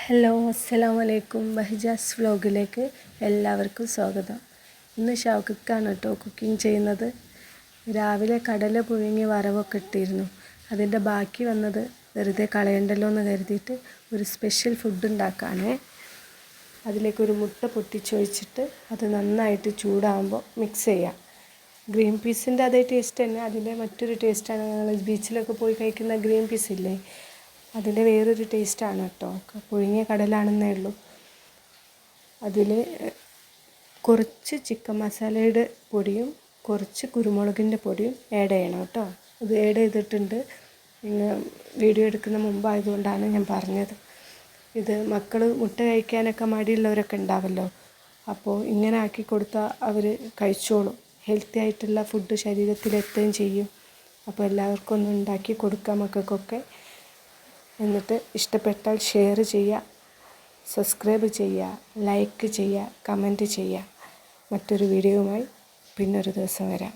Hello അസ്സലാമു അലൈക്കും. ബഹജാസ് വ്ലോഗിലേക്ക് എല്ലാവർക്കും സ്വാഗതം. ഇന്ന് ഷൗക്കത്താണ് കേട്ടോ കുക്കിംഗ് ചെയ്യുന്നത്. രാവിലെ കടല പുഴുങ്ങി വറവൊക്കെ ഇട്ടിരുന്നു. അതിൻ്റെ ബാക്കി വന്നത് വെറുതെ കളയണ്ടല്ലോ എന്ന് കരുതിയിട്ട് ഒരു സ്പെഷ്യൽ ഫുഡ് ഉണ്ടാക്കാനേ. അതിലേക്കൊരു മുട്ട പൊട്ടിച്ചൊഴിച്ചിട്ട് അത് നന്നായിട്ട് ചൂടാകുമ്പോൾ മിക്സ് ചെയ്യാം. ഗ്രീൻ പീസിൻ്റെ അതേ ടേസ്റ്റ് തന്നെ, അതിൻ്റെ മറ്റൊരു ടേസ്റ്റാണ്. ഞങ്ങൾ ബീച്ചിലൊക്കെ പോയി കഴിക്കുന്ന ഗ്രീൻ പീസ് ഇല്ലേ, അതിൻ്റെ വേറൊരു ടേസ്റ്റാണ് കേട്ടോ. പുഴുങ്ങിയ കടലാണെന്നേ ഉള്ളൂ. അതിൽ കുറച്ച് ചിക്കൻ മസാലയുടെ പൊടിയും കുറച്ച് കുരുമുളകിൻ്റെ പൊടിയും ആഡ് ചെയ്യണം കേട്ടോ. അത് ആഡ് ചെയ്തിട്ടുണ്ട്. പിന്നെ വീഡിയോ എടുക്കുന്ന മുമ്പായതുകൊണ്ടാണ് ഞാൻ പറഞ്ഞത്. ഇത് മക്കൾ മുട്ട കഴിക്കാനൊക്കെ മടിയുള്ളവരൊക്കെ ഉണ്ടാവല്ലോ, അപ്പോൾ ഇങ്ങനെ ആക്കി കൊടുത്താൽ അവർ കഴിച്ചോളും. ഹെൽത്തി ആയിട്ടുള്ള ഫുഡ് ശരീരത്തിലെത്തുകയും ചെയ്യും. അപ്പോൾ എല്ലാവർക്കും ഒന്ന് ഉണ്ടാക്കി കൊടുക്കാം മക്കൾക്കൊക്കെ. എന്നിട്ട് ഇഷ്ടപ്പെട്ടാൽ ഷെയർ ചെയ്യുക, സബ്സ്ക്രൈബ് ചെയ്യുക, ലൈക്ക് ചെയ്യുക, കമൻറ്റ് ചെയ്യുക. മറ്റൊരു വീഡിയോയുമായി പിന്നൊരു ദിവസം വരാം.